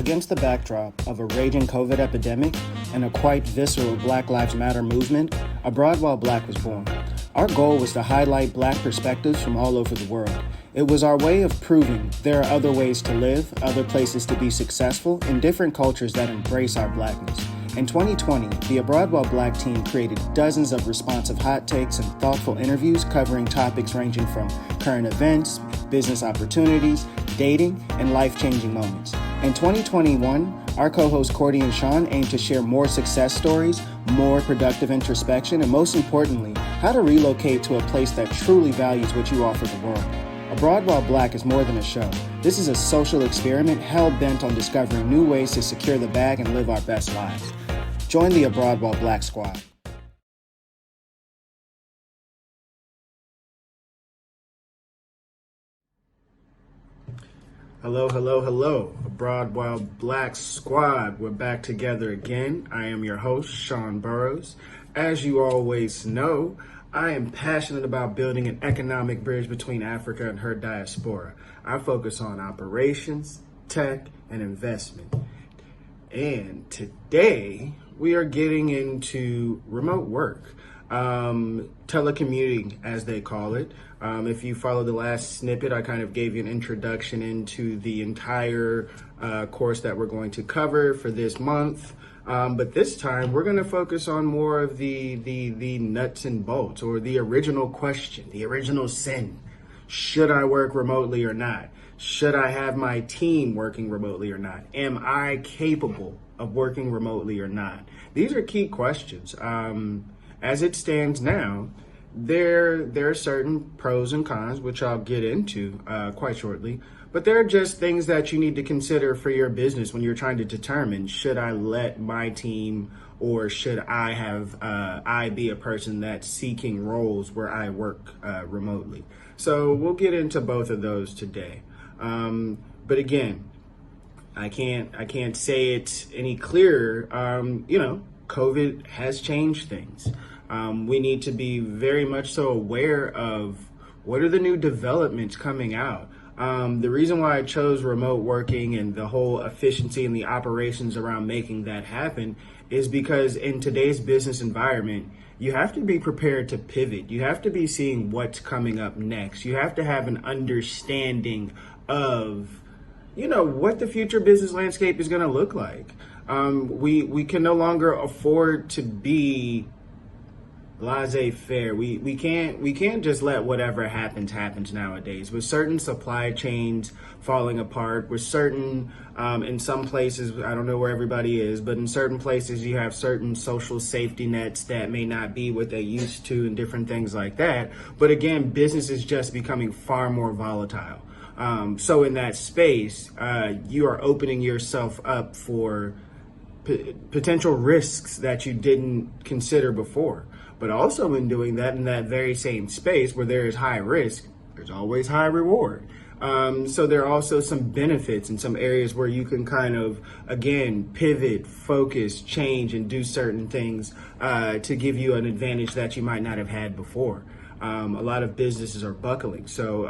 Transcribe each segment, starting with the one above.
Against the backdrop of a raging COVID epidemic and a quite visceral Black Lives Matter movement, Abroad While Black was born. Our goal was to highlight Black perspectives from all over the world. It was our way of proving there are other ways to live, other places to be successful, in different cultures that embrace our Blackness. In 2020, the Abroad While Black team created dozens of responsive hot takes and thoughtful interviews covering topics ranging from current events, business opportunities, dating, and life-changing moments. In 2021, our co-hosts Cordy and Sean aim to share more success stories, more productive introspection, and most importantly, how to relocate to a place that truly values what you offer the world. Abroad While Black is more than a show. This is a social experiment hell-bent on discovering new ways to secure the bag and live our best lives. Join the Abroad While Black squad. Hello, hello, hello, Abroad While Black squad. We're back together again. I am your host, Sean Burrows. As you always know, I am passionate about building an economic bridge between Africa and her diaspora. I focus on operations, tech, and investment. And today, we are getting into remote work, telecommuting as they call it. If you follow the last snippet, I kind of gave you an introduction into the entire course that we're going to cover for this month. But this time we're going to focus on more of the nuts and bolts, or the original question, the original sin. Should I work remotely or not? Should I have my team working remotely or not? Am I capable of working remotely or not? These are key questions. As it stands now, there are certain pros and cons, which I'll get into quite shortly, but there are just things that you need to consider for your business when you're trying to determine, should I let my team, or should I have I be a person that's seeking roles where I work remotely? So we'll get into both of those today. But again, I can't say it any clearer. COVID has changed things. We need to be very much so aware of what are the new developments coming out. The reason why I chose remote working and the whole efficiency and the operations around making that happen is because in today's business environment, you have to be prepared to pivot. You have to be seeing what's coming up next. You have to have an understanding of, what the future business landscape is going to look like. We can no longer afford to be laissez-faire. We can't just let whatever happens nowadays. With certain supply chains falling apart, with certain in some places, I don't know where everybody is, but in certain places you have certain social safety nets that may not be what they used to, and different things like that. But again, business is just becoming far more volatile. So in that space, you are opening yourself up for potential risks that you didn't consider before. But also in doing that, in that very same space where there is high risk, there's always high reward. So there are also some benefits in some areas where you can kind of, again, pivot, focus, change, and do certain things to give you an advantage that you might not have had before. A lot of businesses are buckling. So,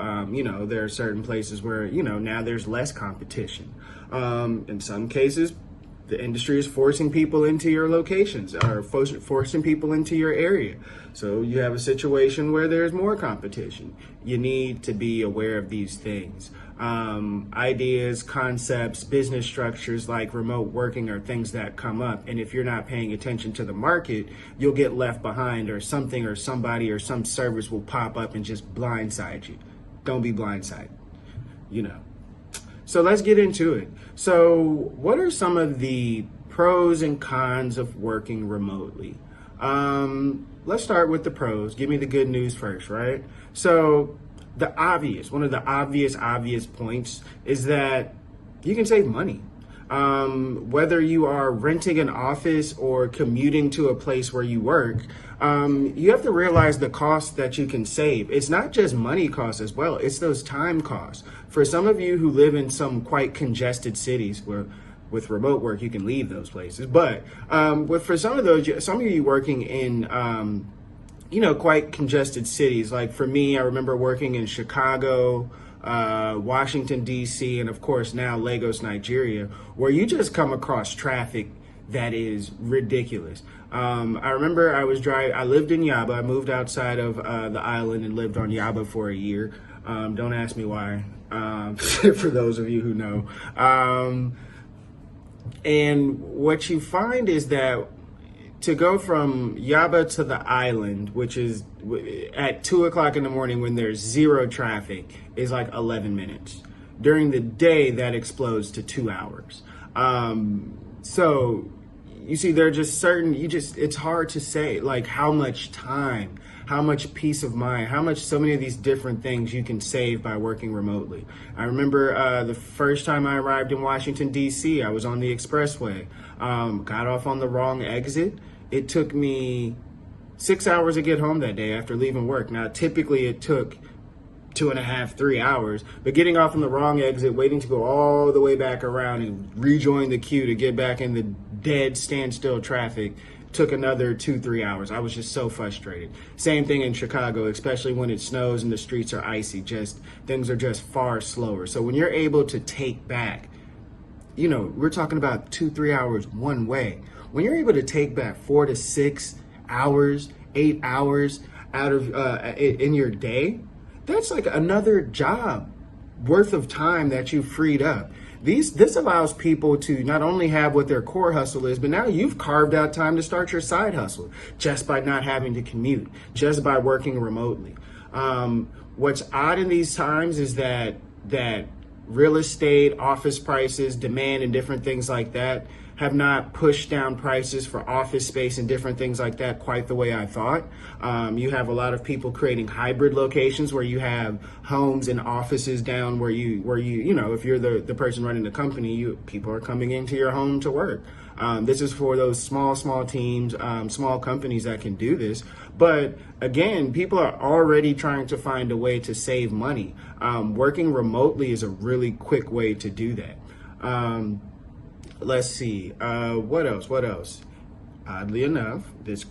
there are certain places where, now there's less competition. In some cases, the industry is forcing people into your locations, or forcing people into your area. So you have a situation where there's more competition. You need to be aware of these things. Ideas, concepts, business structures like remote working are things that come up. And if you're not paying attention to the market, you'll get left behind, or something or somebody or some service will pop up and just blindside you. Don't be blindsided, So let's get into it. So what are some of the pros and cons of working remotely? Let's start with the pros. Give me the good news first, right? So one of the obvious points is that you can save money. Whether you are renting an office or commuting to a place where you work, you have to realize the costs that you can save. It's not just money costs as well, it's those time costs. For some of you who live in some quite congested cities where with remote work, you can leave those places. But for some of you working in, quite congested cities, like for me, I remember working in Chicago, Washington, D.C., and of course now Lagos, Nigeria, where you just come across traffic that is ridiculous. I remember I lived in Yaba. I moved outside of the island and lived on Yaba for a year. Don't ask me why, for those of you who know. And what you find is that to go from Yaba to the island, which is at 2 o'clock in the morning when there's zero traffic, is like 11 minutes. During the day, that explodes to 2 hours. So you see, there are just it's hard to say like how much time, how much peace of mind, how much so many of these different things you can save by working remotely. I remember the first time I arrived in Washington, D.C., I was on the expressway, got off on the wrong exit. It took me 6 hours to get home that day after leaving work. Now, typically it took 2.5, 3 hours, but getting off on the wrong exit, waiting to go all the way back around and rejoin the queue to get back in the dead standstill traffic took another 2-3 hours. I was just so frustrated. Same thing in Chicago, especially when it snows and the streets are icy. Just things are just far slower. So when you're able to take back, we're talking about 2-3 hours one way. When you're able to take back 4 to 6 hours, 8 hours out of in your day, that's like another job worth of time that you freed up. This allows people to not only have what their core hustle is, but now you've carved out time to start your side hustle just by not having to commute, just by working remotely. What's odd in these times is that real estate, office prices, demand, and different things like that have not pushed down prices for office space and different things like that quite the way I thought. You have a lot of people creating hybrid locations where you have homes and offices down where you if you're the person running the company, people are coming into your home to work. This is for those small teams, small companies that can do this. But again, people are already trying to find a way to save money. Working remotely is a really quick way to do that. Let's see, what else? Oddly enough, this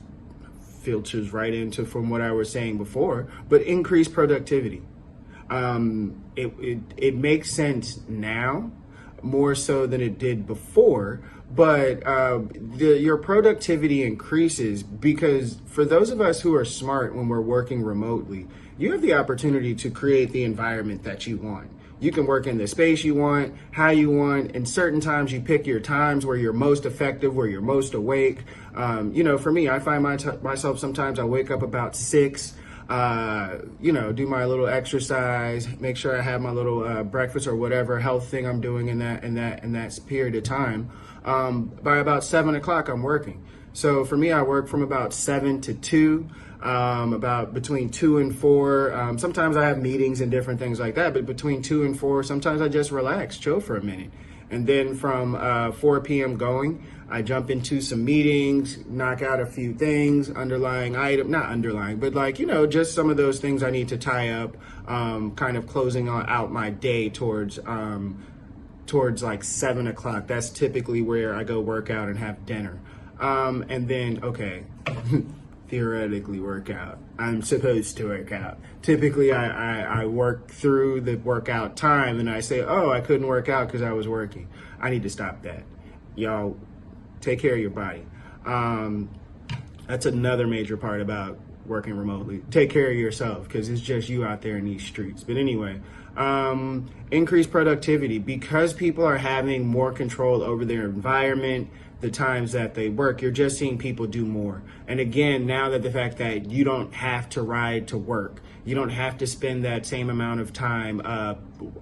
filters right into from what I was saying before, but increased productivity. It makes sense now more so than it did before, but your productivity increases because for those of us who are smart when we're working remotely, you have the opportunity to create the environment that you want. You can work in the space you want, how you want, and certain times you pick your times where you're most effective, where you're most awake. For me, I find myself sometimes I wake up about 6, do my little exercise, make sure I have my little breakfast or whatever health thing I'm doing in that period of time. By about 7 o'clock, I'm working. So for me, I work from about 7 to 2. About between 2 and 4. Sometimes I have meetings and different things like that, but between 2 and 4, sometimes I just relax, chill for a minute. And then from 4 p.m. going, I jump into some meetings, knock out a few things, not underlying, but just some of those things I need to tie up, kind of closing out my day towards like 7 o'clock. That's typically where I go work out and have dinner. And then, theoretically work out. I'm supposed to work out. Typically, I work through the workout time and I say, I couldn't work out because I was working. I need to stop that. Y'all, take care of your body. That's another major part about working remotely. Take care of yourself because it's just you out there in these streets. But anyway, increased productivity because people are having more control over their environment, the times that they work, you're just seeing people do more. And again, now that the fact that you don't have to ride to work, you don't have to spend that same amount of time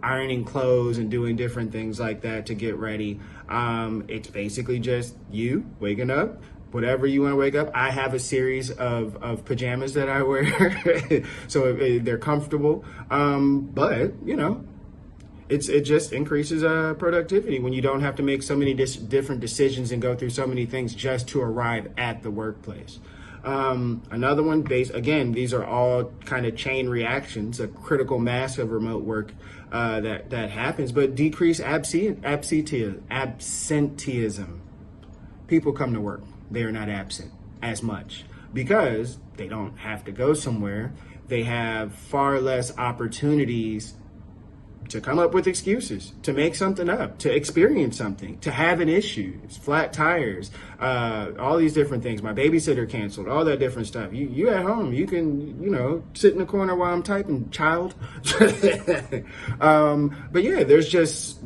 ironing clothes and doing different things like that to get ready. It's basically just you waking up, whatever you want to wake up. I have a series of pajamas that I wear, so they're comfortable. But it just increases productivity when you don't have to make so many different decisions and go through so many things just to arrive at the workplace. Another one, again, these are all kind of chain reactions, a critical mass of remote work that happens, but decrease absenteeism. People come to work. They are not absent as much because they don't have to go somewhere. They have far less opportunities to come up with excuses, to make something up, to experience something, to have an issue, flat tires, all these different things. My babysitter canceled, all that different stuff. You at home, you can, sit in the corner while I'm typing, child. But yeah, there's just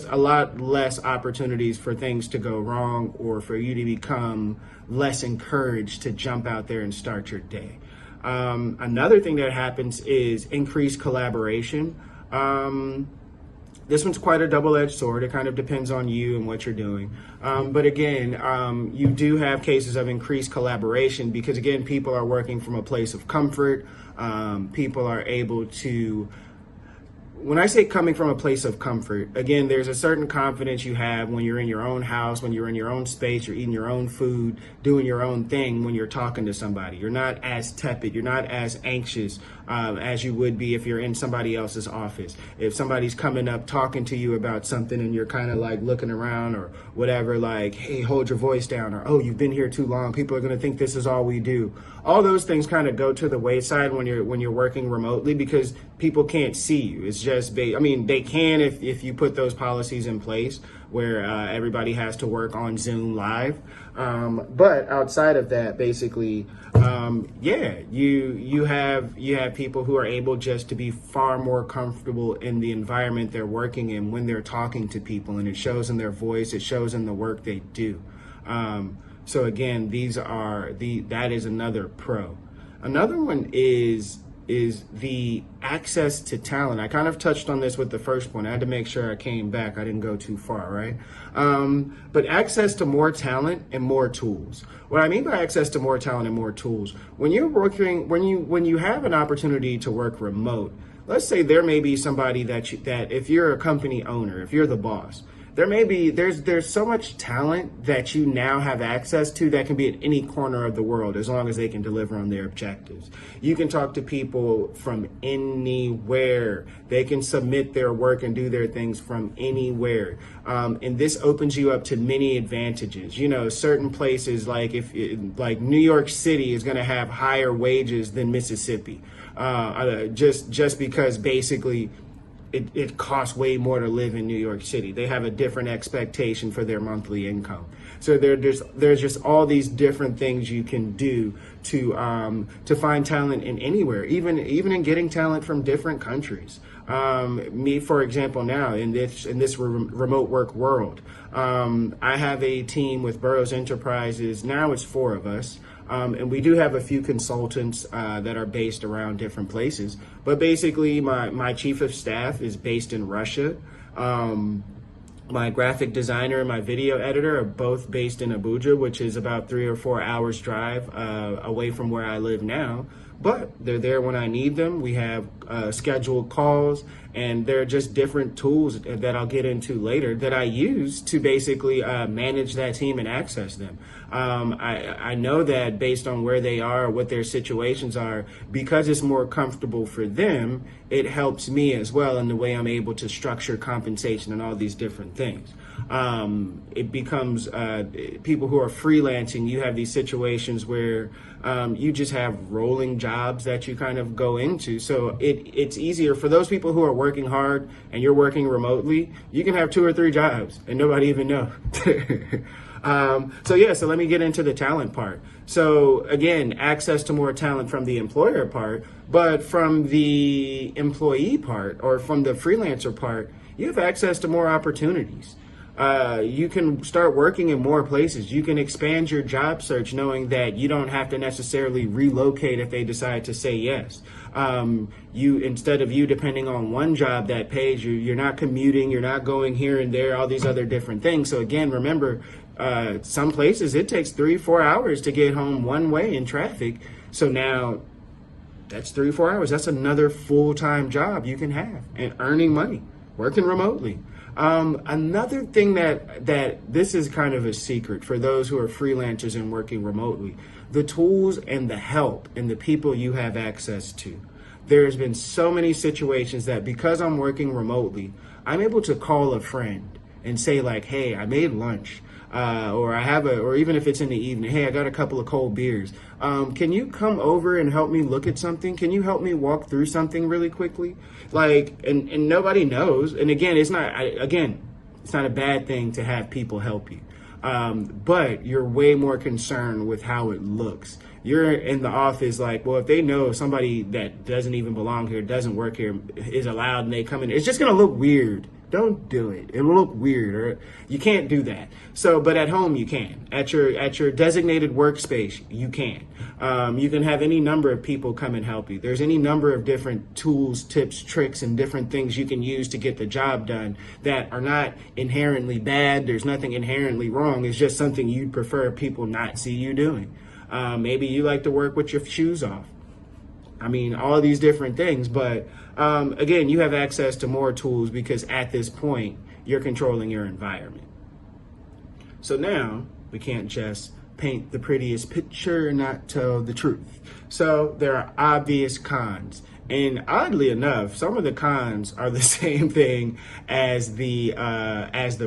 a lot less opportunities for things to go wrong or for you to become less encouraged to jump out there and start your day. Another thing that happens is increased collaboration. This one's quite a double-edged sword. It kind of depends on you and what you're doing. But again, you do have cases of increased collaboration because, again, people are working from a place of comfort. People are able to, when I say coming from a place of comfort, again, there's a certain confidence you have when you're in your own house, when you're in your own space, you're eating your own food, doing your own thing when you're talking to somebody. You're not as tepid, you're not as anxious as you would be if you're in somebody else's office. If somebody's coming up talking to you about something and you're kind of like looking around or whatever, like, hey, hold your voice down, or, oh, you've been here too long, people are going to think this is all we do. All those things kind of go to the wayside when you're working remotely because people can't see you. It's just, they can if you put those policies in place where everybody has to work on Zoom live. But outside of that, basically, you have people who are able just to be far more comfortable in the environment they're working in when they're talking to people, and it shows in their voice, it shows in the work they do. So again, that is another pro. Another one is the access to talent. I kind of touched on this with the first one. I had to make sure I came back. I didn't go too far, right? But access to more talent and more tools. What I mean by access to more talent and more tools, when you're working, when you have an opportunity to work remote, let's say there may be somebody that if you're a company owner, if you're the boss, there's so much talent that you now have access to that can be at any corner of the world as long as they can deliver on their objectives. You can talk to people from anywhere. They can submit their work and do their things from anywhere. And this opens you up to many advantages. Certain places like like New York City is going to have higher wages than Mississippi, just because basically it costs way more to live in New York City. They have a different expectation for their monthly income. So there's just all these different things you can do to find talent in anywhere, even in getting talent from different countries. Me, for example, now in this remote work world, I have a team with Burroughs Enterprises. Now it's 4 of us. And we do have a few consultants that are based around different places. But basically, my chief of staff is based in Russia. My graphic designer and my video editor are both based in Abuja, which is about 3 or 4 hours drive away from where I live now. But they're there when I need them. We have scheduled calls, and they're just different tools that I'll get into later that I use to basically manage that team and access them. I know that based on where they are, what their situations are, because it's more comfortable for them, it helps me as well in the way I'm able to structure compensation and all these different things. It becomes people who are freelancing, you have these situations where you just have rolling jobs that you kind of go into. So it's easier for those people who are working hard and you're working remotely. You can have 2 or 3 jobs and nobody even know. So let me get into the talent part. So again, access to more talent from the employer part, but from the employee part or from the freelancer part, you have access to more opportunities. You can start working in more places. You can expand your job search knowing that you don't have to necessarily relocate if they decide to say yes. Instead of you depending on one job that pays you, you're not commuting, you're not going here and there, all these other different things. So again, remember, some places it takes 3-4 hours to get home one way in traffic. So now that's 3-4 hours. That's another full-time job you can have and earning money, working remotely. Another thing that this is kind of a secret for those who are freelancers and working remotely, the tools and the help and the people you have access to. There's been so many situations that because I'm working remotely, I'm able to call a friend and say like, hey, I made lunch. or even if it's in the evening, hey, I got a couple of cold beers. Can you come over and help me look at something? Can you help me walk through something really quickly? Like, and nobody knows. And again, it's not a bad thing to have people help you. But you're way more concerned with how it looks. You're in the office like, well, if they know somebody that doesn't even belong here, doesn't work here, is allowed, and they come in, it's just going to look weird. Don't do it. It'll look weird, or you can't do that. So, but at home you can. At your designated workspace, you can. You can have any number of people come and help you. There's any number of different tools, tips, tricks, and different things you can use to get the job done that are not inherently bad. There's nothing inherently wrong. It's just something you'd prefer people not see you doing. Maybe you like to work with your shoes off. I mean, all these different things. But again, you have access to more tools because at this point, you're controlling your environment. So now we can't just paint the prettiest picture and not tell the truth. So there are obvious cons. And oddly enough, some of the cons are the same thing as the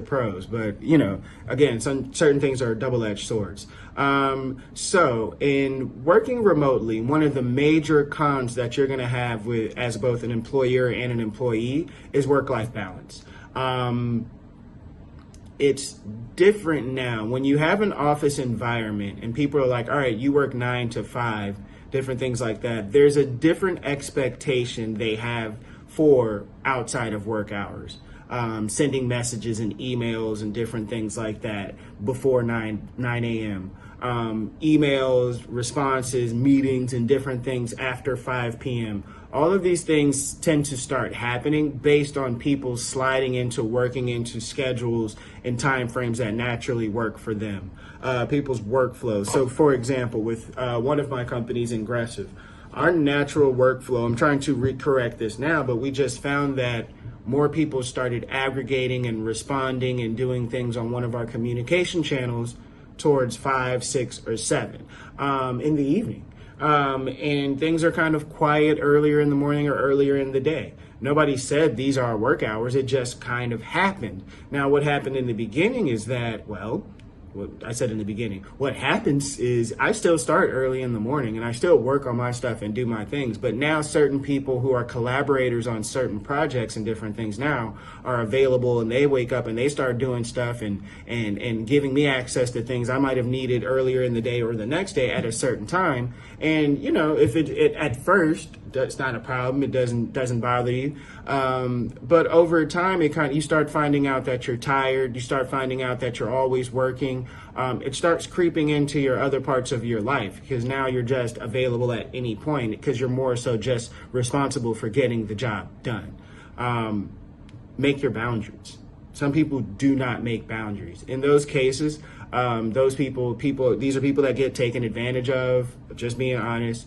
pros. But, you know, again, some certain things are double-edged swords. So in working remotely, one of the major cons that you're going to have with as both an employer and an employee is work-life balance. It's different now when you have an office environment and people are like, all right, you work 9 to 5. Different things like that. There's a different expectation they have for outside of work hours. Sending messages and emails and different things like that before 9 a.m. Emails, responses, meetings, and different things after 5 p.m. All of these things tend to start happening based on people sliding into working into schedules and time frames that naturally work for them. People's workflows. So for example, with one of my companies, Ingressive, our natural workflow, I'm trying to correct this now, but we just found that more people started aggregating and responding and doing things on one of our communication channels towards 5, 6, or 7 in the evening. And things are kind of quiet earlier in the morning or earlier in the day. Nobody said these are our work hours. It just kind of happened. Now, what happened in the beginning is that, well, what I said in the beginning, what happens is I still start early in the morning and I still work on my stuff and do my things. But now certain people who are collaborators on certain projects and different things now are available, and they wake up and they start doing stuff and giving me access to things I might have needed earlier in the day or the next day at a certain time. And, you know, if it at first, that's not a problem. It doesn't bother you. But over time, you start finding out that you're tired. You start finding out that you're always working. It starts creeping into your other parts of your life because now you're just available at any point because you're more so just responsible for getting the job done. Make your boundaries. Some people do not make boundaries. In those cases, these are people that get taken advantage of, just being honest.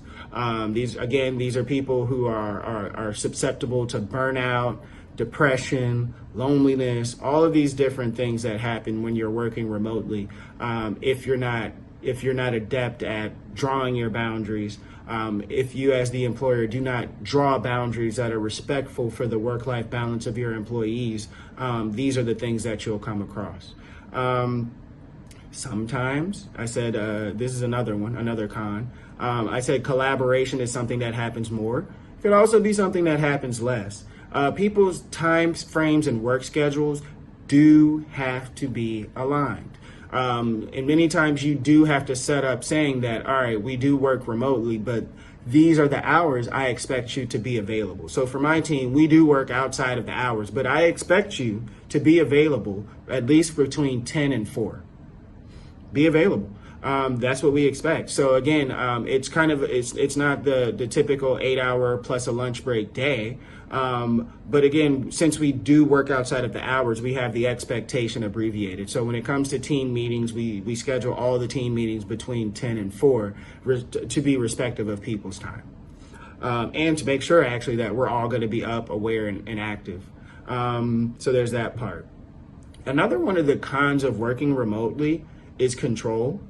These are people who are susceptible to burnout, depression, loneliness, all of these different things that happen when you're working remotely. If you're not adept at drawing your boundaries, if you as the employer do not draw boundaries that are respectful for the work-life balance of your employees, these are the things that you'll come across. Sometimes, I said, this is another con. I said collaboration is something that happens more. It could also be something that happens less. People's time frames and work schedules do have to be aligned. And many times you do have to set up saying that, all right, we do work remotely, but these are the hours I expect you to be available. So for my team, we do work outside of the hours, but I expect you to be available at least between 10 and 4. Be available. That's what we expect. So again, it's not the typical 8-hour plus a lunch break day. But again, since we do work outside of the hours, we have the expectation abbreviated. So when it comes to team meetings, we schedule all the team meetings between 10 and 4 to be respective of people's time. And to make sure actually that we're all going to be up, aware, and active. So there's that part. Another one of the cons of working remotely is control.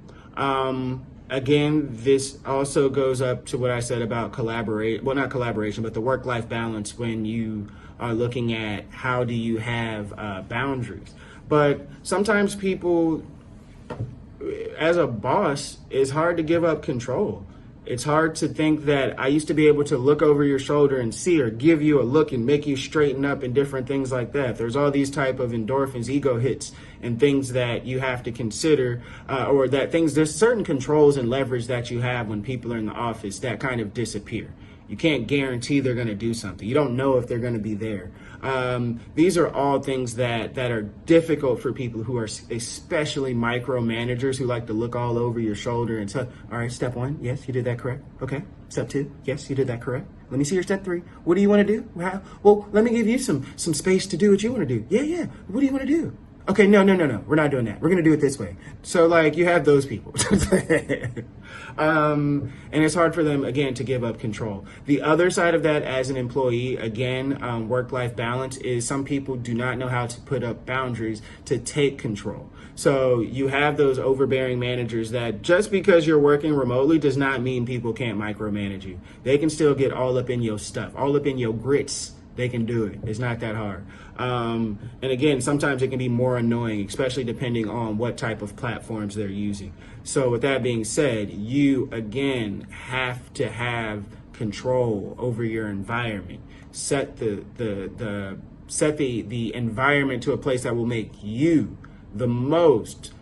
Again, this also goes up to what I said about not collaboration, but the work-life balance when you are looking at how do you have boundaries. But sometimes people as a boss, it's hard to give up control. It's hard to think that I used to be able to look over your shoulder and see, or give you a look and make you straighten up and different things like that. There's all these type of endorphins, ego hits, and things that you have to consider, or that things, there's certain controls and leverage that you have when people are in the office that kind of disappear. You can't guarantee they're going to do something. You don't know if they're going to be there. These are all things that are difficult for people who are especially micromanagers who like to look all over your shoulder and tell, all right, step 1, yes, you did that correct. Okay, step 2, yes, you did that correct. Let me see your step 3. What do you want to do? Well, let me give you some space to do what you want to do. Yeah. What do you want to do? Okay, no. We're not doing that. We're going to do it this way. So, like, you have those people. And it's hard for them, again, to give up control. The other side of that as an employee, again, work-life balance, is some people do not know how to put up boundaries to take control. So you have those overbearing managers that just because you're working remotely does not mean people can't micromanage you. They can still get all up in your stuff, all up in your grits. They can do it. It's not that hard. And again, sometimes it can be more annoying, especially depending on what type of platforms they're using. So with that being said, you again have to have control over your environment. Set the environment to a place that will make you the most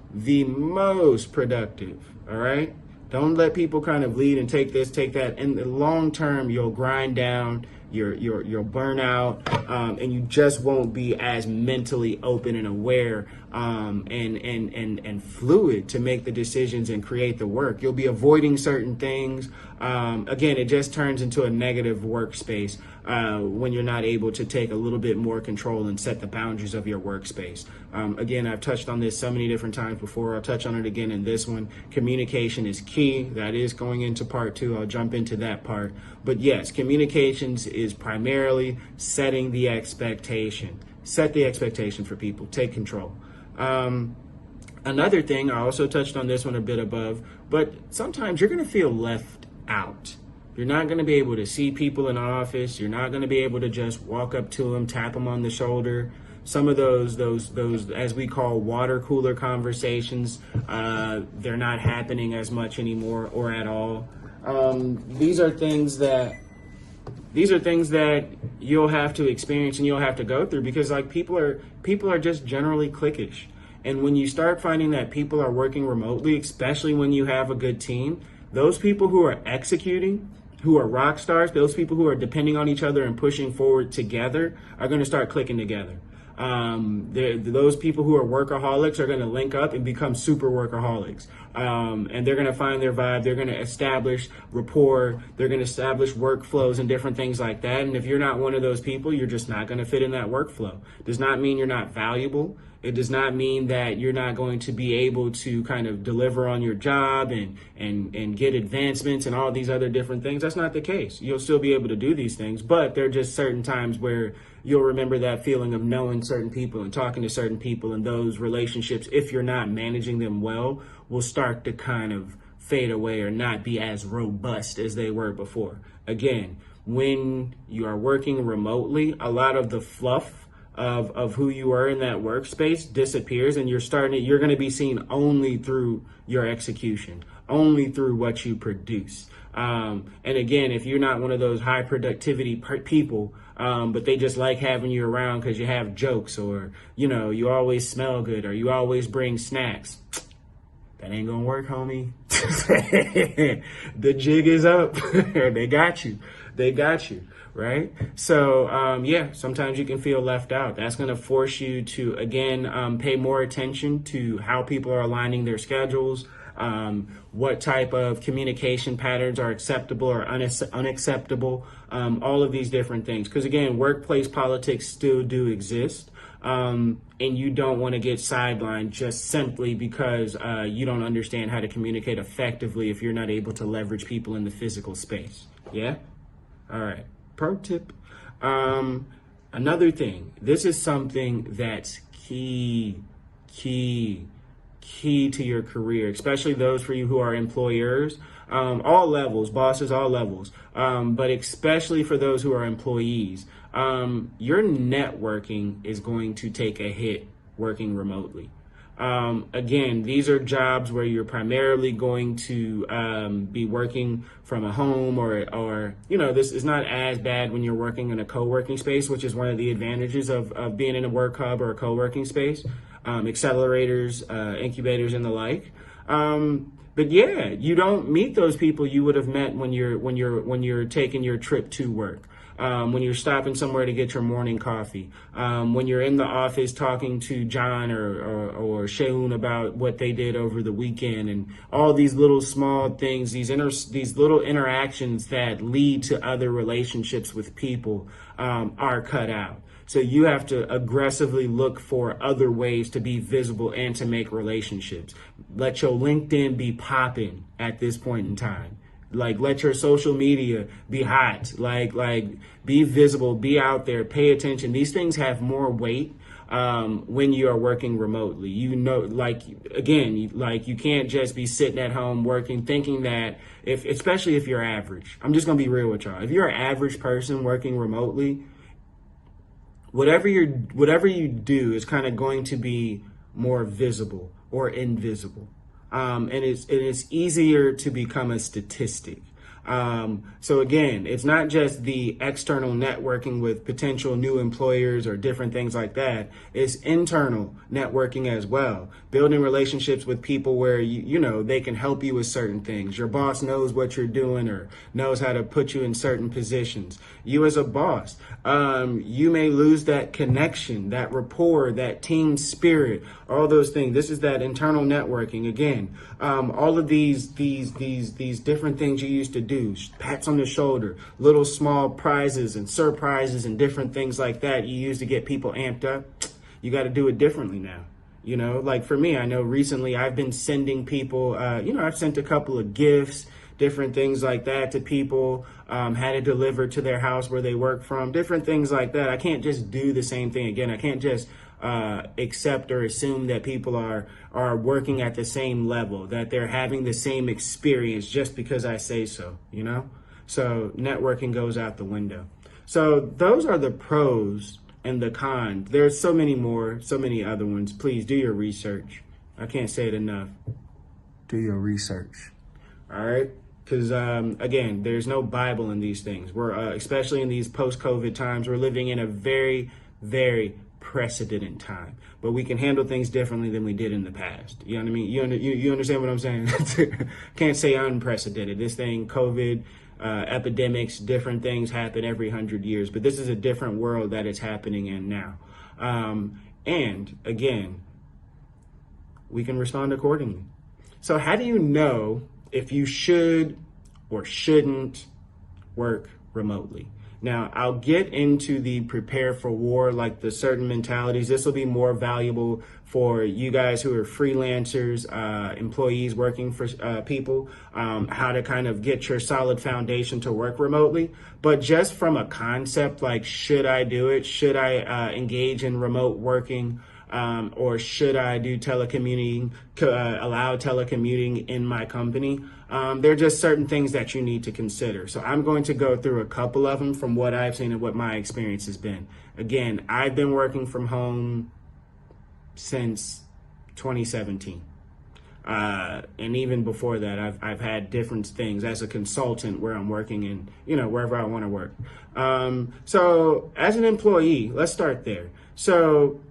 productive. All right. Don't let people kind of lead and take this, take that. In the long term, you'll grind down, you'll burn out, and you just won't be as mentally open and aware and fluid to make the decisions and create the work. You'll be avoiding certain things. Again, it just turns into a negative workspace when you're not able to take a little bit more control and set the boundaries of your workspace. Again, I've touched on this so many different times before. I'll touch on it again in this one. Communication is key. That is going into part 2. I'll jump into that part. But yes, communications is primarily setting the expectation. Set the expectation for people. Take control. Another thing, I also touched on this one a bit above, but sometimes you're going to feel left out. You're not going to be able to see people in the office. You're not going to be able to just walk up to them, tap them on the shoulder. Some of those, as we call water cooler conversations, they're not happening as much anymore or at all. These are things that you'll have to experience and you'll have to go through, because like people are just generally cliquish. And when you start finding that people are working remotely, especially when you have a good team, those people who are executing, who are rock stars, those people who are depending on each other and pushing forward together are going to start clicking together. Those people who are workaholics are going to link up and become super workaholics. And they're going to find their vibe. They're going to establish rapport. They're going to establish workflows and different things like that. And if you're not one of those people, you're just not going to fit in that workflow. Does not mean you're not valuable. It does not mean that you're not going to be able to kind of deliver on your job and get advancements and all these other different things. That's not the case. You'll still be able to do these things, but there are just certain times where you'll remember that feeling of knowing certain people and talking to certain people, and those relationships, if you're not managing them well, will start to kind of fade away or not be as robust as they were before. Again, when you are working remotely, a lot of the fluff of who you are in that workspace disappears, and you're going to be seen only through your execution, only through what you produce. And again, if you're not one of those high productivity people, but they just like having you around because you have jokes, or, you always smell good, or you always bring snacks, that ain't gonna work, homie. The jig is up. They got you. Right? So, sometimes you can feel left out. That's going to force you to, again, pay more attention to how people are aligning their schedules, what type of communication patterns are acceptable or unacceptable, all of these different things. Because, again, workplace politics still do exist. And you don't want to get sidelined just simply because you don't understand how to communicate effectively if you're not able to leverage people in the physical space. Yeah? All right. Pro tip. Another thing, this is something that's key to your career, especially those for you who are employers, all levels, bosses, all levels, but especially for those who are employees. Your networking is going to take a hit working remotely. Again, these are jobs where you're primarily going to be working from a home, or this is not as bad when you're working in a co-working space, which is one of the advantages of being in a work hub or a co-working space, accelerators, incubators, and the like. But yeah, you don't meet those people you would have met when you're taking your trip to work. When you're stopping somewhere to get your morning coffee, when you're in the office talking to John or Shaun about what they did over the weekend, and all these little small things, these little interactions that lead to other relationships with people are cut out. So you have to aggressively look for other ways to be visible and to make relationships. Let your LinkedIn be popping at this point in time. Like, let your social media be hot. Like be visible, be out there, pay attention. These things have more weight when you are working remotely. You can't just be sitting at home working, thinking that especially if you're average. I'm just gonna be real with y'all. If you're an average person working remotely, whatever you do is kind of going to be more visible or invisible. And it's easier to become a statistic. So again, it's not just the external networking with potential new employers or different things like that. It's internal networking as well. Building relationships with people where they can help you with certain things. Your boss knows what you're doing or knows how to put you in certain positions. You as a boss, you may lose that connection, that rapport, that team spirit, all those things. This is that internal networking again. All of these different things you used to do, pats on the shoulder, little small prizes and surprises and different things like that you use to get people amped up. You got to do it differently now. Like for me, I know recently I've been sending people, I've sent a couple of gifts, different things like that to people, had it delivered to their house where they work from, different things like that. I can't just do the same thing again. I can't just accept or assume that people are working at the same level, that they're having the same experience just because I say so, So networking goes out the window. So those are the pros and the cons. There's so many more, so many other ones. Please do your research. I can't say it enough. Do your research. All right? Because, again, there's no Bible in these things. We're, especially in these post-COVID times, we're living in a very, very precedented time. But we can handle things differently than we did in the past. You know what I mean? You understand what I'm saying? Can't say unprecedented. This thing, COVID, epidemics, different things happen every 100 years. But this is a different world that it's happening in now. And, again, we can respond accordingly. So how do you know if you should or shouldn't work remotely? Now, I'll get into the prepare for war, like the certain mentalities. This will be more valuable for you guys who are freelancers, employees working for people, how to kind of get your solid foundation to work remotely. But just from a concept, like, should I do it? Should I engage in remote working? Or should I do telecommuting, allow telecommuting in my company? There are just certain things that you need to consider. So I'm going to go through a couple of them from what I've seen and what my experience has been. Again, I've been working from home since 2017. And even before that, I've had different things as a consultant where I'm working in, wherever I want to work. So as an employee, let's start there. So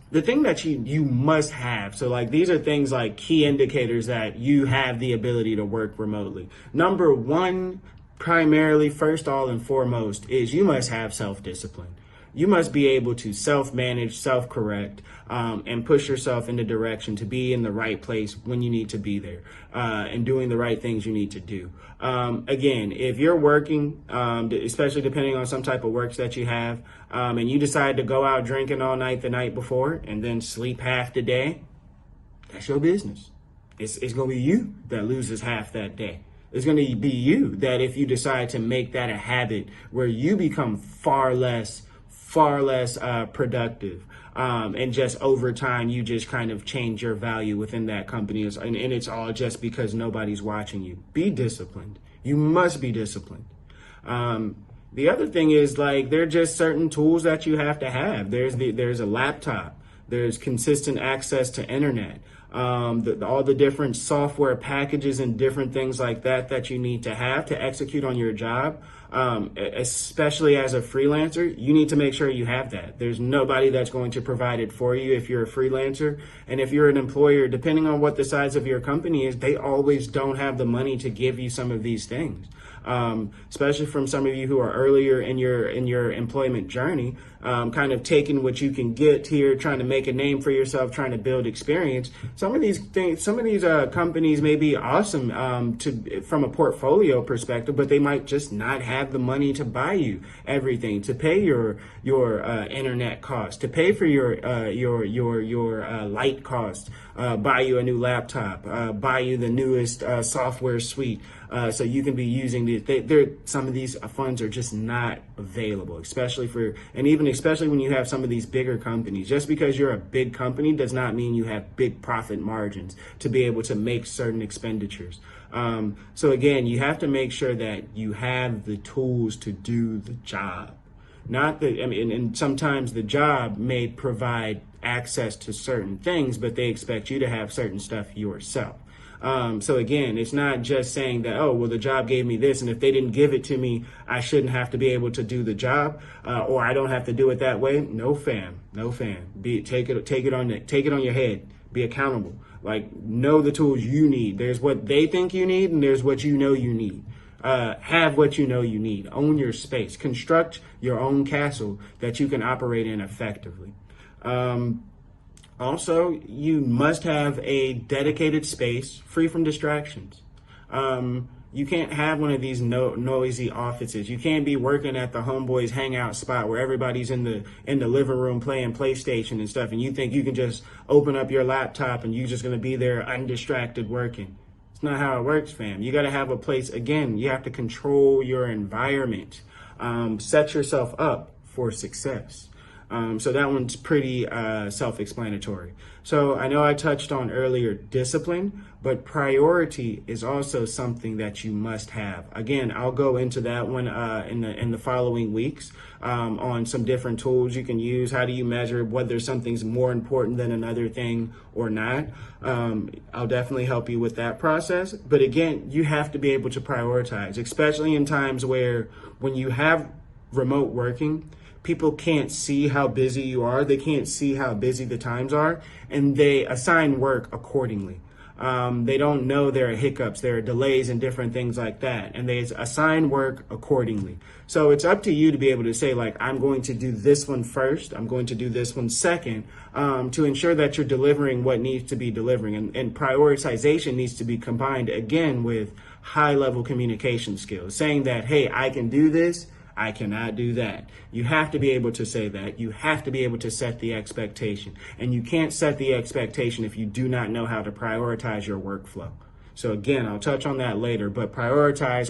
the thing that you must have, so like these are things like key indicators that you have the ability to work remotely. Number one, primarily, first, all and foremost, is you must have self-discipline. You must be able to self-manage, self-correct, and push yourself in the direction to be in the right place when you need to be there, and doing the right things you need to do. Again, if you're working, especially depending on some type of works that you have, and you decide to go out drinking all night the night before and then sleep half the day, that's your business. It's going to be you that loses half that day. It's going to be you that if you decide to make that a habit where you become far less productive, and just over time you just kind of change your value within that company, and it's all just because nobody's watching you. Be disciplined. You must be disciplined. The other thing is, like, there are just certain tools that you have to have. There's a laptop, There's consistent access to internet. All the different software packages and different things like that that you need to have to execute on your job, especially as a freelancer, you need to make sure you have that. There's nobody that's going to provide it for you if you're a freelancer. And if you're an employer, depending on what the size of your company is, they always don't have the money to give you some of these things. Especially from some of you who are earlier in your employment journey, kind of taking what you can get here, trying to make a name for yourself, trying to build experience. Some of these companies may be awesome from a portfolio perspective, but they might just not have the money to buy you everything, to pay your internet cost, to pay for your light cost, buy you a new laptop, buy you the newest software suite. So you can be using some of these funds are just not available, especially when you have some of these bigger companies. Just because you're a big company does not mean you have big profit margins to be able to make certain expenditures. So again, you have to make sure that you have the tools to do the job. And sometimes the job may provide access to certain things, but they expect you to have certain stuff yourself. So again, it's not just saying that, oh, well, the job gave me this, and if they didn't give it to me, I shouldn't have to be able to do the job, or I don't have to do it that way. No, fam. Take it on your head. Be accountable. Like, know the tools you need. There's what they think you need, and there's what you know you need. Have what you know you need. Own your space. Construct your own castle that you can operate in effectively. Also, you must have a dedicated space free from distractions. You can't have one of these noisy offices. You can't be working at the homeboys hangout spot where everybody's in the living room playing PlayStation and stuff, and you think you can just open up your laptop and you're just going to be there undistracted working. It's not how it works, fam. You got to have a place. Again, you have to control your environment. Set yourself up for success. So that one's pretty self-explanatory. So I know I touched on earlier discipline, but priority is also something that you must have. Again, I'll go into that one in the following weeks on some different tools you can use. How do you measure whether something's more important than another thing or not? I'll definitely help you with that process. But again, you have to be able to prioritize, especially in times when you have remote working. People can't see how busy you are. They can't see how busy the times are, and they assign work accordingly. They don't know there are hiccups, there are delays and different things like that, and they assign work accordingly. So it's up to you to be able to say, like, I'm going to do this one first, I'm going to do this one second, to ensure that you're delivering what needs to be delivering. And prioritization needs to be combined, again, with high-level communication skills, saying that, hey, I can do this, I cannot do that. You have to be able to say that. You have to be able to set the expectation. And you can't set the expectation if you do not know how to prioritize your workflow. So again, I'll touch on that later, but prioritize.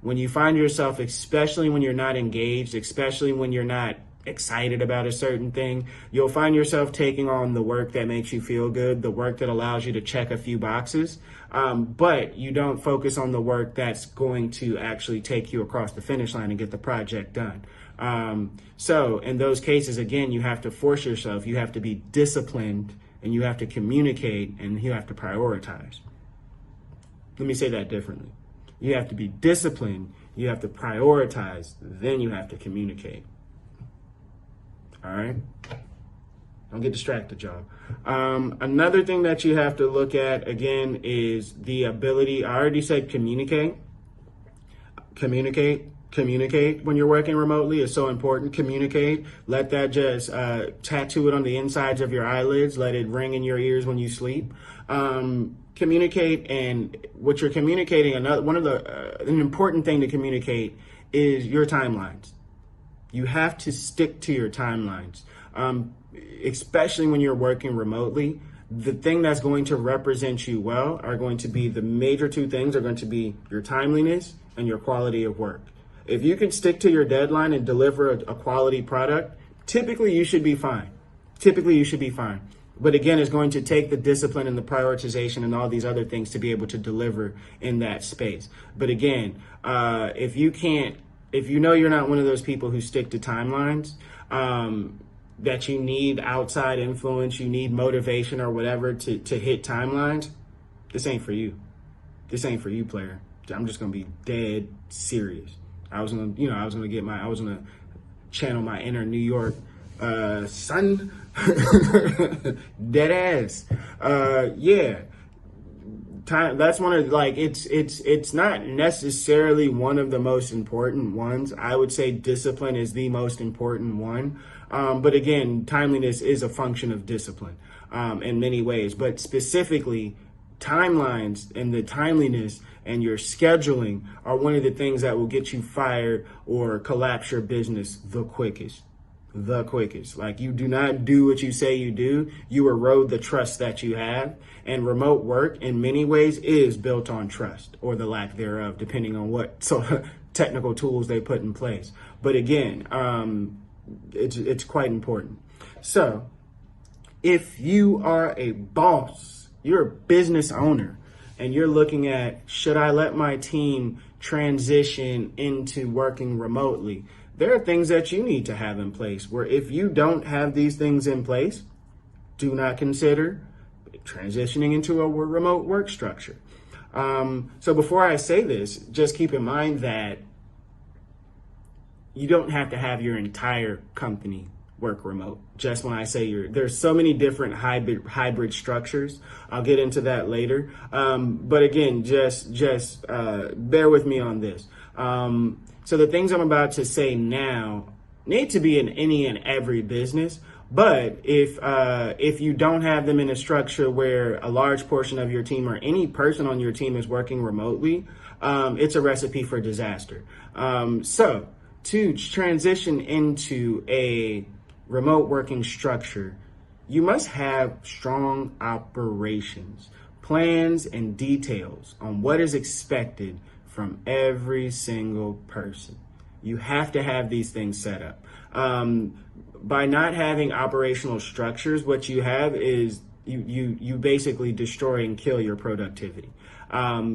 When you find yourself, especially when you're not engaged, especially when you're not excited about a certain thing, you'll find yourself taking on the work that makes you feel good, the work that allows you to check a few boxes, but you don't focus on the work that's going to actually take you across the finish line and get the project done. So in those cases, again, you have to force yourself, you have to be disciplined, and you have to communicate, and you have to prioritize. Let me say that differently. You have to be disciplined, you have to prioritize, then you have to communicate. All right. Don't get distracted, y'all. Another thing that you have to look at, again, is the ability. I already said communicate when you're working remotely is so important. Communicate. Let that just tattoo it on the insides of your eyelids. Let it ring in your ears when you sleep. Communicate, and what you're communicating, an important thing to communicate is your timelines. You have to stick to your timelines, especially when you're working remotely. The thing that's going to represent you well are going to be the major two things are going to be your timeliness and your quality of work. If you can stick to your deadline and deliver a quality product, typically you should be fine. But again, it's going to take the discipline and the prioritization and all these other things to be able to deliver in that space. But again, if you know you're not one of those people who stick to timelines, that you need outside influence, you need motivation or whatever to hit timelines, this ain't for you. This ain't for you, player. I'm just gonna be dead serious. I was gonna channel my inner New York son. Dead ass. Yeah. Time, that's one of, like, it's not necessarily one of the most important ones. I would say discipline is the most important one. But again, timeliness is a function of discipline in many ways. But specifically, timelines and the timeliness and your scheduling are one of the things that will get you fired or collapse your business the quickest. Like, you do not do what you say you do. You erode the trust that you have. And remote work in many ways is built on trust, or the lack thereof, depending on what technical tools they put in place. But again, it's quite important. So if you are a boss, you're a business owner, and you're looking at, should I let my team transition into working remotely? There are things that you need to have in place where if you don't have these things in place, do not consider transitioning into a remote work structure. So before I say this, just keep in mind that you don't have to have your entire company work remote. Just when I say there's so many different hybrid structures. I'll get into that later. But again, just bear with me on this. So the things I'm about to say now need to be in any and every business. But if you don't have them in a structure where a large portion of your team or any person on your team is working remotely, it's a recipe for disaster. So to transition into a remote working structure, you must have strong operations, plans, and details on what is expected from every single person. You have to have these things set up. By not having operational structures, what you have is you basically destroy and kill your productivity.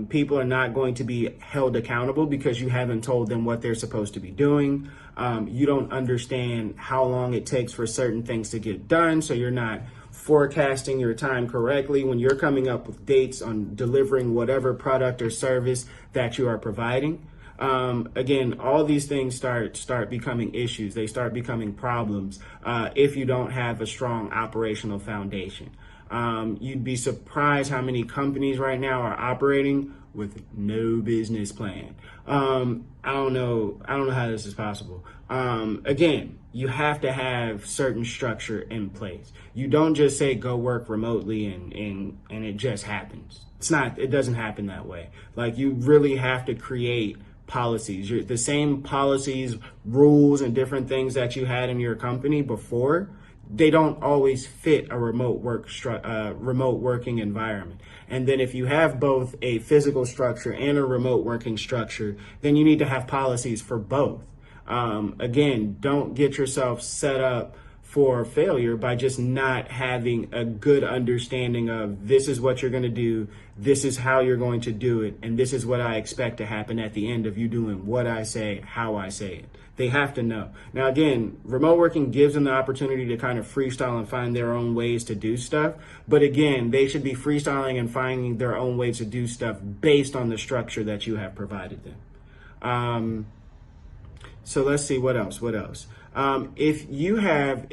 People are not going to be held accountable because you haven't told them what they're supposed to be doing. You don't understand how long it takes for certain things to get done, so you're not forecasting your time correctly when you're coming up with dates on delivering whatever product or service that you are providing. Again, all these things start becoming issues. They start becoming problems if you don't have a strong operational foundation. You'd be surprised how many companies right now are operating with no business plan. I don't know how this is possible. Again, you have to have certain structure in place. You don't just say go work remotely and it just happens. It doesn't happen that way. Like, you really have to create policies. The same policies, rules, and different things that you had in your company before, they don't always fit a remote working environment. And then if you have both a physical structure and a remote working structure, then you need to have policies for both. Again, don't get yourself set up for failure by just not having a good understanding of, this is what you're going to do, this is how you're going to do it, and this is what I expect to happen at the end of you doing what I say, how I say it. They have to know. Now, again, remote working gives them the opportunity to kind of freestyle and find their own ways to do stuff. But again, they should be freestyling and finding their own ways to do stuff based on the structure that you have provided them. So let's see, what else? If you have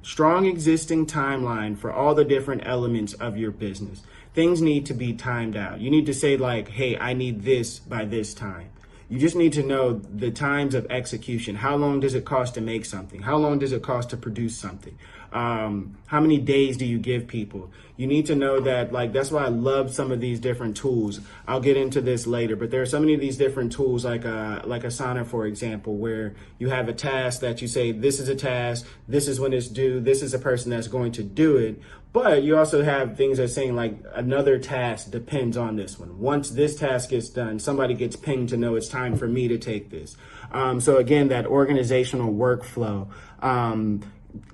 strong existing timeline for all the different elements of your business, things need to be timed out. You need to say, like, hey, I need this by this time. You just need to know the times of execution. How long does it cost to make something? How long does it cost to produce something? How many days do you give people? You need to know that, like, that's why I love some of these different tools. I'll get into this later, but there are so many of these different tools, like Asana, for example, where you have a task that you say, this is a task, this is when it's due, this is a person that's going to do it. But you also have things that are saying, like, another task depends on this one. Once this task gets done, somebody gets pinged to know it's time for me to take this. So again, that organizational workflow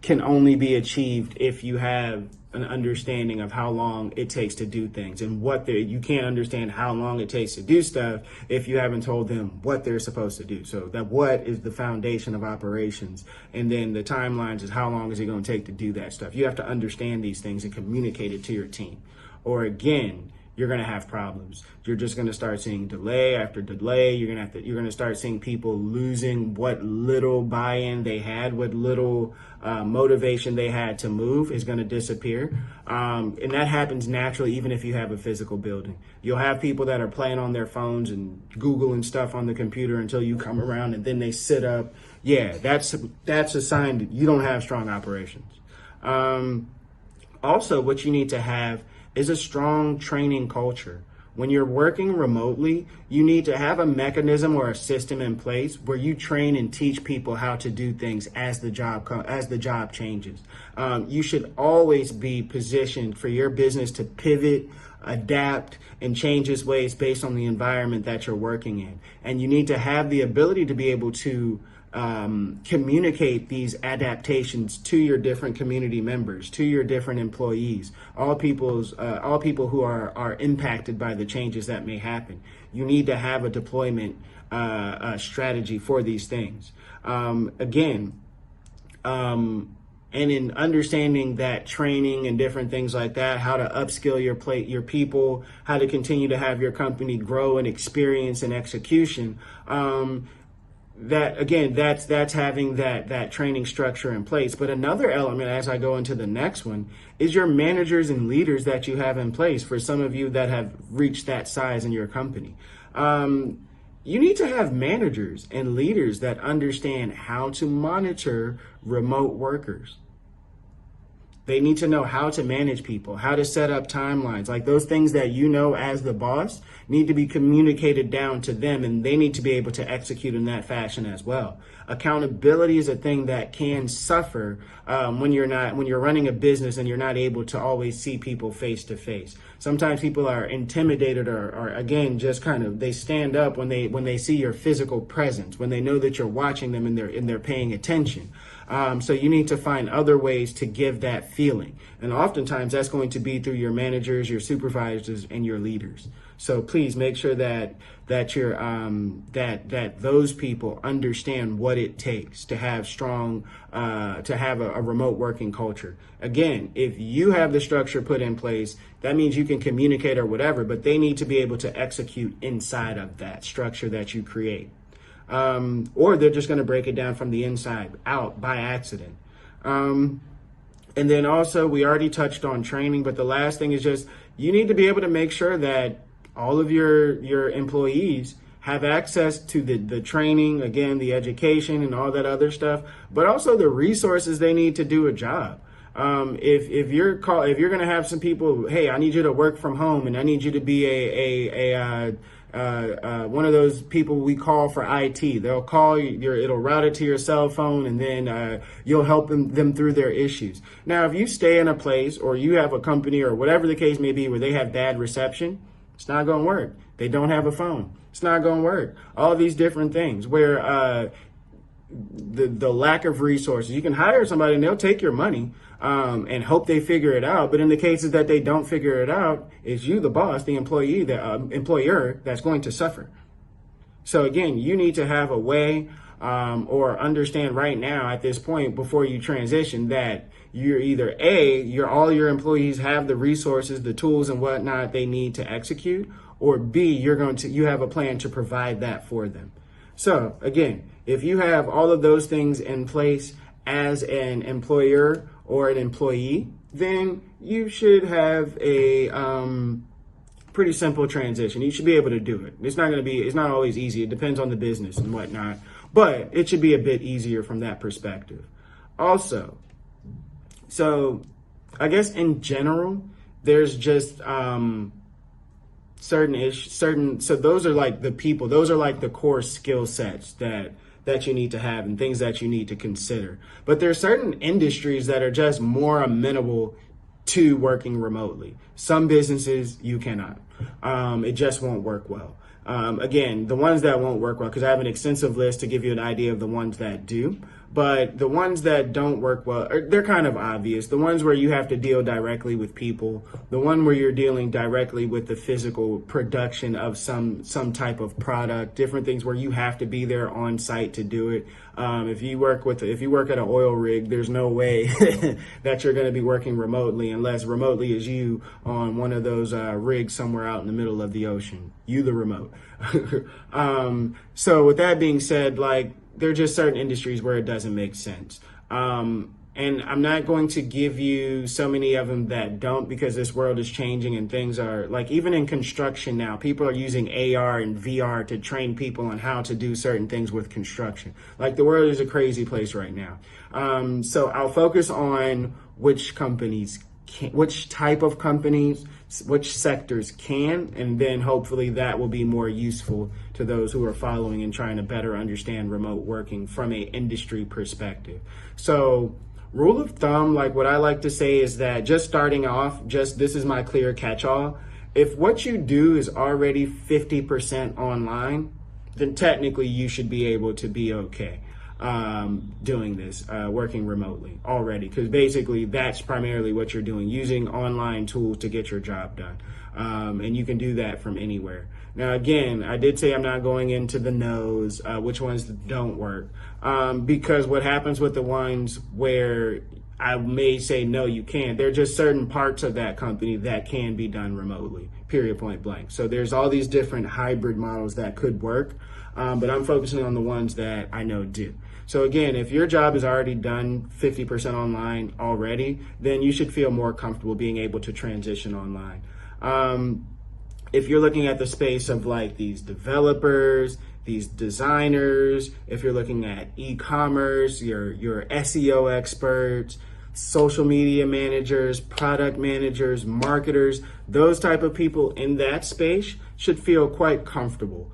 can only be achieved if you have an understanding of how long it takes to do things and you can't understand how long it takes to do stuff if you haven't told them what they're supposed to do. So that what is the foundation of operations, and then the timelines is how long is it going to take to do that stuff. You have to understand these things and communicate it to your team, or again, you're going to have problems. You're just going to start seeing delay after delay. You're going to start seeing people losing what little buy-in they had, what little motivation they had to move is going to disappear. And that happens naturally, even if you have a physical building. You'll have people that are playing on their phones and Googling stuff on the computer until you come around and then they sit up. Yeah, that's a sign that you don't have strong operations. Also, what you need to have is a strong training culture. When you're working remotely, you need to have a mechanism or a system in place where you train and teach people how to do things as the job changes. You should always be positioned for your business to pivot, adapt, and change its ways based on the environment that you're working in. And you need to have the ability to be able to communicate these adaptations to your different community members, to your different employees, all people who are impacted by the changes that may happen. You need to have a deployment strategy for these things. And in understanding that training and different things like that, how to upskill your people, how to continue to have your company grow in experience and execution. That's having that training structure in place. But another element, as I go into the next one, is your managers and leaders that you have in place. For some of you that have reached that size in your company, you need to have managers and leaders that understand how to monitor remote workers. They need to know how to manage people, how to set up timelines. Like those things that you know as the boss need to be communicated down to them, and they need to be able to execute in that fashion as well. Accountability is a thing that can suffer when you're running a business and you're not able to always see people face to face. Sometimes people are intimidated or again, just kind of, they stand up when they see your physical presence, when they know that you're watching them and they're paying attention. So you need to find other ways to give that feeling. And oftentimes that's going to be through your managers, your supervisors, and your leaders. So please make sure that those people understand what it takes to have a remote working culture. Again, if you have the structure put in place, that means you can communicate or whatever, but they need to be able to execute inside of that structure that you create. Or they're just going to break it down from the inside out by accident. And then also, we already touched on training, but the last thing is just, you need to be able to make sure that all of your employees have access to the training, again, the education and all that other stuff, but also the resources they need to do a job. If you're going to have some people, hey, I need you to work from home and I need you to be one of those people we call for IT. They'll call you, it'll route it to your cell phone, and then you'll help them through their issues. Now, if you stay in a place or you have a company or whatever the case may be where they have bad reception, it's not going to work. They don't have a phone. It's not going to work. All these different things where the lack of resources. You can hire somebody and they'll take your money and hope they figure it out. But in the cases that they don't figure it out, it's you, the boss, the employee, the employer, that's going to suffer. So again, you need to have a way or understand right now at this point before you transition that you're either all your employees have the resources, the tools and whatnot they need to execute, or B, you have a plan to provide that for them. So again, if you have all of those things in place as an employer or an employee, then you should have a pretty simple transition. You should be able to do it. It's not always easy. It depends on the business and whatnot, but it should be a bit easier from that perspective. Also, so I guess in general, there's just so those are like the people, those are like the core skill sets that you need to have and things that you need to consider. But there are certain industries that are just more amenable to working remotely. Some businesses you cannot. It just won't work well. Again, the ones that won't work well, because I have an extensive list to give you an idea of the ones that do. But the ones that don't work well, they're kind of obvious. The ones where you have to deal directly with people, the one where you're dealing directly with the physical production of some type of product, different things where you have to be there on site to do it. If you work at an oil rig, there's no way that you're going to be working remotely unless remotely is you on one of those rigs somewhere out in the middle of the ocean. You the remote. So with that being said, like, there are just certain industries where it doesn't make sense. And I'm not going to give you so many of them that don't, because this world is changing and things are, like, even in construction now, people are using AR and VR to train people on how to do certain things with construction. Like, the world is a crazy place right now. So I'll focus on which companies can, which type of companies, which sectors can, and then hopefully that will be more useful to those who are following and trying to better understand remote working from an industry perspective. So rule of thumb, like what I like to say is that just starting off, this is my clear catch-all. If what you do is already 50% online, then technically you should be able to be okay doing this, working remotely already, because basically that's primarily what you're doing, using online tools to get your job done. And you can do that from anywhere. Now, again, I did say I'm not going into the no's, which ones don't work, because what happens with the ones where I may say, no, you can't, there are just certain parts of that company that can be done remotely, period, point blank. So there's all these different hybrid models that could work, but I'm focusing on the ones that I know do. So again, if your job is already done 50% online already, then you should feel more comfortable being able to transition online. If you're looking at the space of like these developers, these designers, if you're looking at e-commerce, your SEO experts, social media managers, product managers, marketers, those type of people in that space should feel quite comfortable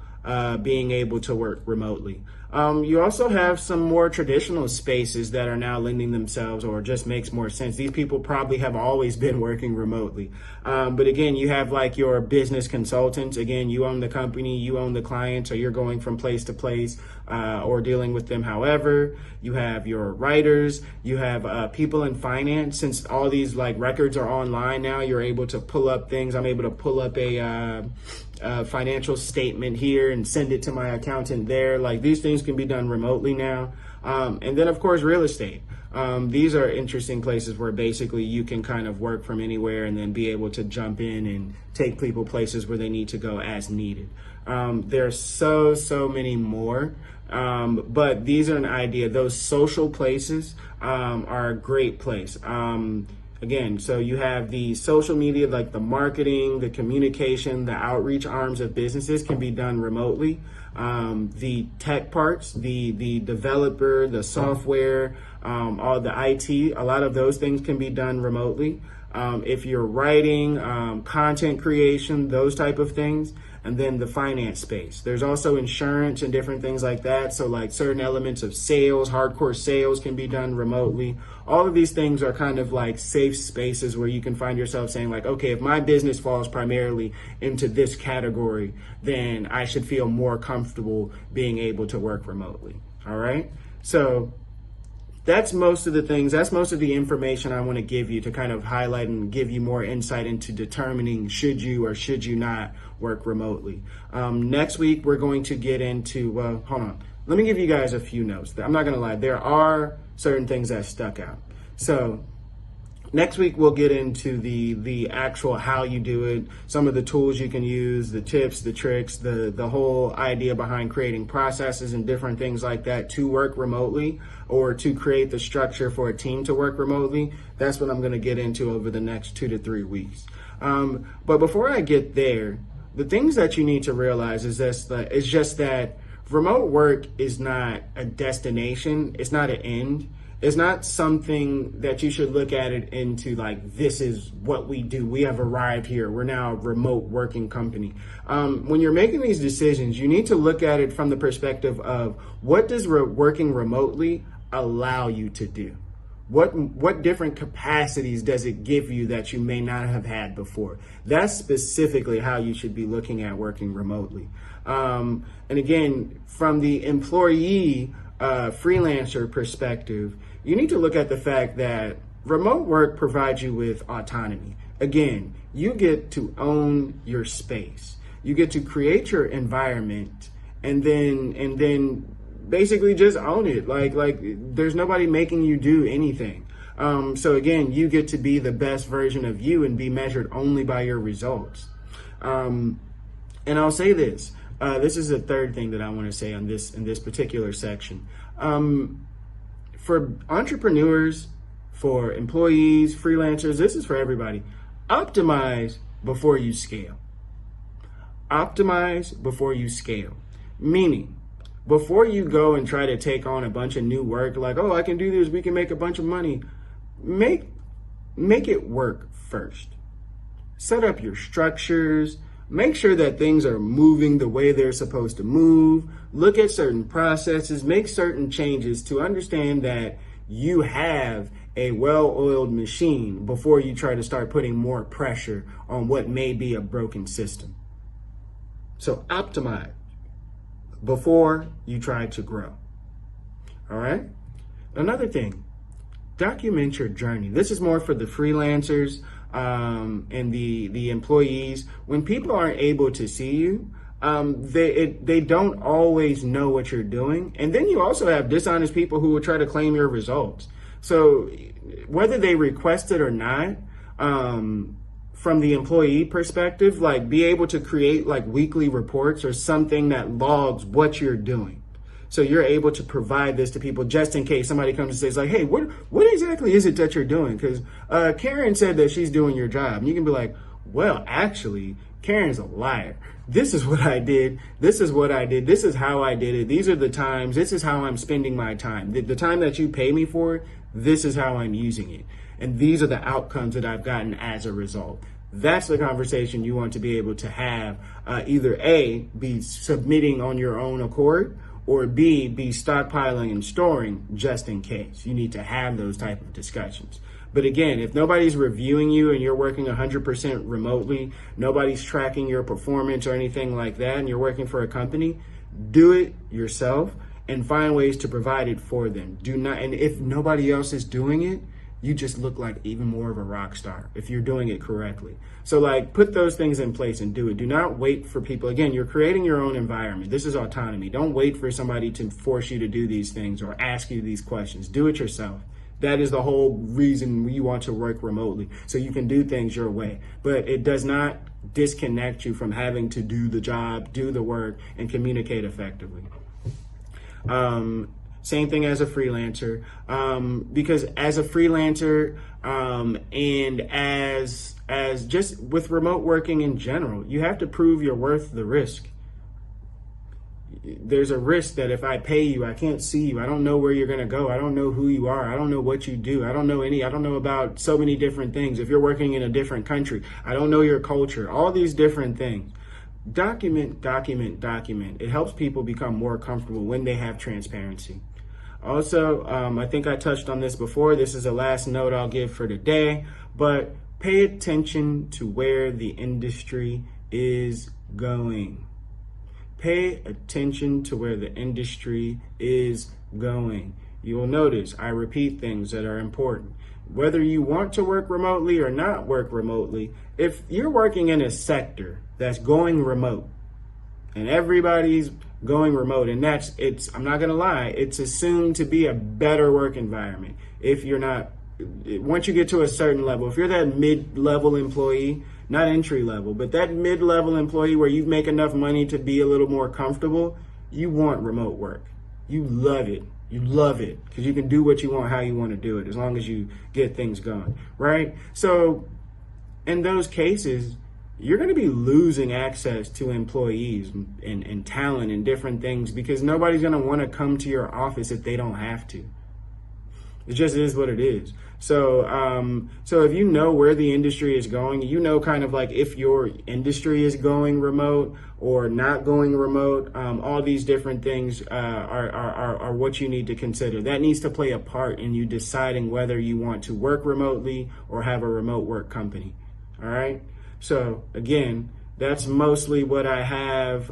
being able to work remotely. You also have some more traditional spaces that are now lending themselves, or just makes more sense. These people probably have always been working remotely. But again, you have like your business consultants. Again, you own the company, you own the client, so you're going from place to place or dealing with them. However, you have your writers, you have people in finance. Since all these like records are online now, you're able to pull up things. I'm able to pull up a financial statement here and send it to my accountant there. Like, these things can be done remotely now. And then of course, real estate. These are interesting places where basically you can kind of work from anywhere and then be able to jump in and take people places where they need to go as needed. There's so many more. But these are an idea. Those social places are a great place. Again, so you have the social media, like the marketing, the communication, the outreach arms of businesses can be done remotely. The tech parts, the developer, the software, all the IT, a lot of those things can be done remotely. If you're writing, content creation, those type of things. And then the finance space. There's also insurance and different things like that. So like certain elements of sales, hardcore sales can be done remotely. All of these things are kind of like safe spaces where you can find yourself saying like, okay, if my business falls primarily into this category, then I should feel more comfortable being able to work remotely. All right. So that's most of the things, that's most of the information I want to give you to kind of highlight and give you more insight into determining should you or should you not work remotely. Next week, we're going to get into, well, hold on. Let me give you guys a few notes. I'm not going to lie. There are certain things that stuck out. So next week, we'll get into the actual how you do it, some of the tools you can use, the tips, the tricks, the whole idea behind creating processes and different things like that to work remotely, or to create the structure for a team to work remotely. That's what I'm going to get into over the next 2 to 3 weeks. But before I get there, the things that you need to realize is just that remote work is not a destination. It's not an end. It's not something that you should look at it into like, this is what we do. We have arrived here. We're now a remote working company. When you're making these decisions, you need to look at it from the perspective of what does working remotely allow you to do? What different capacities does it give you that you may not have had before? That's specifically how you should be looking at working remotely. And again, from the employee freelancer perspective, you need to look at the fact that remote work provides you with autonomy. Again, you get to own your space. You get to create your environment and then basically just own it. Like there's nobody making you do anything. So again, you get to be the best version of you and be measured only by your results. And I'll say this. This is the third thing that I want to say on this in this particular section. For entrepreneurs, for employees, freelancers, this is for everybody. Optimize before you scale. Optimize before you scale. Meaning, before you go and try to take on a bunch of new work, like, oh, I can do this, we can make a bunch of money. Make it work first. Set up your structures. Make sure that things are moving the way they're supposed to move. Look at certain processes. Make certain changes to understand that you have a well-oiled machine before you try to start putting more pressure on what may be a broken system. So optimize before you try to grow. All right? Another thing, document your journey. This is more for the freelancers and the employees. When people aren't able to see you, they don't always know what you're doing. And then you also have dishonest people who will try to claim your results. So whether they request it or not, from the employee perspective, like be able to create like weekly reports or something that logs what you're doing. So you're able to provide this to people just in case somebody comes and says like, hey, what exactly is it that you're doing? Because Karen said that she's doing your job. And you can be like, well, actually, Karen's a liar. This is what I did. This is what I did. This is how I did it. These are the times. This is how I'm spending my time. The time that you pay me for it, this is how I'm using it. And these are the outcomes that I've gotten as a result. That's the conversation you want to be able to have. Either A, be submitting on your own accord, or B, be stockpiling and storing just in case. You need to have those type of discussions. But again, if nobody's reviewing you and you're working 100% remotely, nobody's tracking your performance or anything like that, and you're working for a company, do it yourself and find ways to provide it for them. Do not, and if nobody else is doing it, you just look like even more of a rock star if you're doing it correctly. So like put those things in place and do it. Do not wait for people. Again, you're creating your own environment. This is autonomy. Don't wait for somebody to force you to do these things or ask you these questions. Do it yourself. That is the whole reason you want to work remotely, so you can do things your way. But it does not disconnect you from having to do the job, do the work, and communicate effectively. Same thing as a freelancer, because as a freelancer and as just with remote working in general, you have to prove you're worth the risk. There's a risk that if I pay you, I can't see you. I don't know where you're going to go. I don't know who you are. I don't know what you do. I don't know about so many different things. If you're working in a different country, I don't know your culture, all these different things. Document, document, document. It helps people become more comfortable when they have transparency. Also, I think I touched on this before. This is the last note I'll give for today, but pay attention to where the industry is going. Pay attention to where the industry is going. You will notice I repeat things that are important. Whether you want to work remotely or not work remotely, if you're working in a sector that's going remote and everybody's going remote, and I'm not gonna lie, it's assumed to be a better work environment. If you're not, once you get to a certain level, if you're that mid-level employee, not entry level, but that mid-level employee where you make enough money to be a little more comfortable, you want remote work. You love it. You love it because you can do what you want, how you want to do it, as long as you get things going, right? So in those cases, you're going to be losing access to employees and talent and different things because nobody's going to want to come to your office if they don't have to. It just is what it is. So if you know where the industry is going, you know kind of like if your industry is going remote or not going remote, all these different things are what you need to consider. That needs to play a part in you deciding whether you want to work remotely or have a remote work company. All right? So again, that's mostly what I have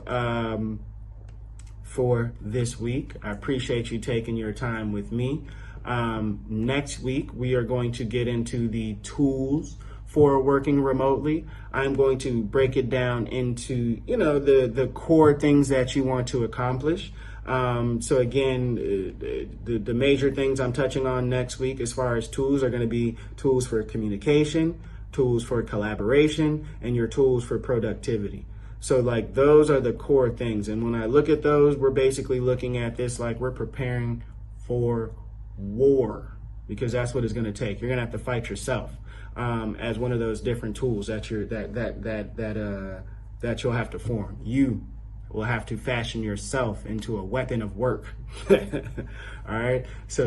for this week. I appreciate you taking your time with me. Next week, we are going to get into the tools for working remotely. I'm going to break it down into, the core things that you want to accomplish. So again, the major things I'm touching on next week as far as tools are going to be tools for communication, tools for collaboration, and your tools for productivity. So like those are the core things. And when I look at those, we're basically looking at this like we're preparing for war, because that's what it's going to take. You're going to have to fight yourself as one of those different tools that you'll have to form. You will have to fashion yourself into a weapon of work. All right. So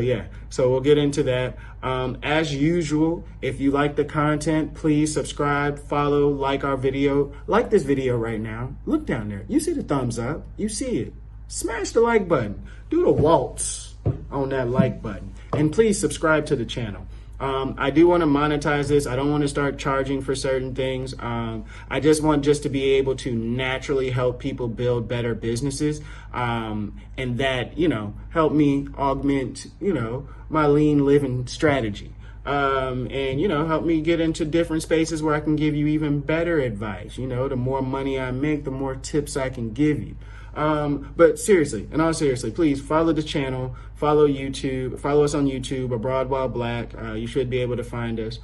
we'll get into that. As usual, if you like the content, please subscribe, follow, like our video. Like this video right now. Look down there. You see the thumbs up. You see it. Smash the like button. Do the waltz on that like button. And please subscribe to the channel. I do want to monetize this. I don't want to start charging for certain things. I just want to be able to naturally help people build better businesses, and that, help me augment, my lean living strategy. And, help me get into different spaces where I can give you even better advice. The more money I make, the more tips I can give you. But seriously, in all seriously, please follow the channel, follow us on YouTube, Abroad While Black. You should be able to find us.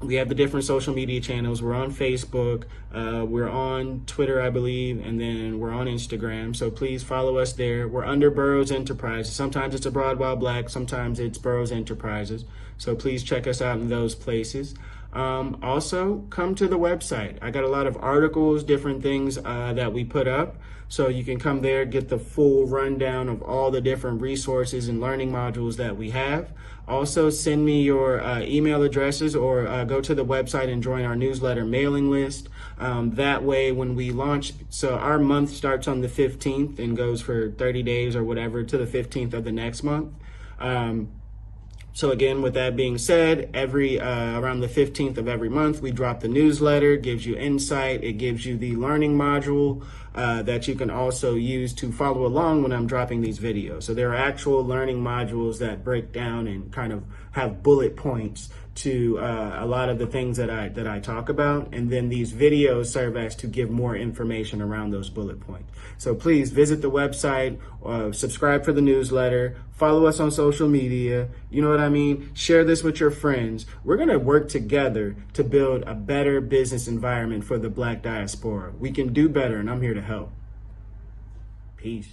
We have the different social media channels. We're on Facebook, we're on Twitter, I believe, and then we're on Instagram. So please follow us there. We're under Burroughs Enterprises. Sometimes it's Abroad While Black, sometimes it's Burroughs Enterprises. So please check us out in those places. Also, come to the website. I got a lot of articles, different things that we put up. So you can come there, get the full rundown of all the different resources and learning modules that we have. Also, send me your email addresses or go to the website and join our newsletter mailing list. That way, when we launch, so our month starts on the 15th and goes for 30 days or whatever to the 15th of the next month. So again, with that being said, around the 15th of every month, we drop the newsletter. It gives you insight. It gives you the learning module that you can also use to follow along when I'm dropping these videos. So there are actual learning modules that break down and kind of have bullet points to a lot of the things that I talk about. And then these videos serve as to give more information around those bullet points. So please visit the website, subscribe for the newsletter, follow us on social media. You know what I mean? Share this with your friends. We're going to work together to build a better business environment for the Black diaspora. We can do better, and I'm here to help. Peace.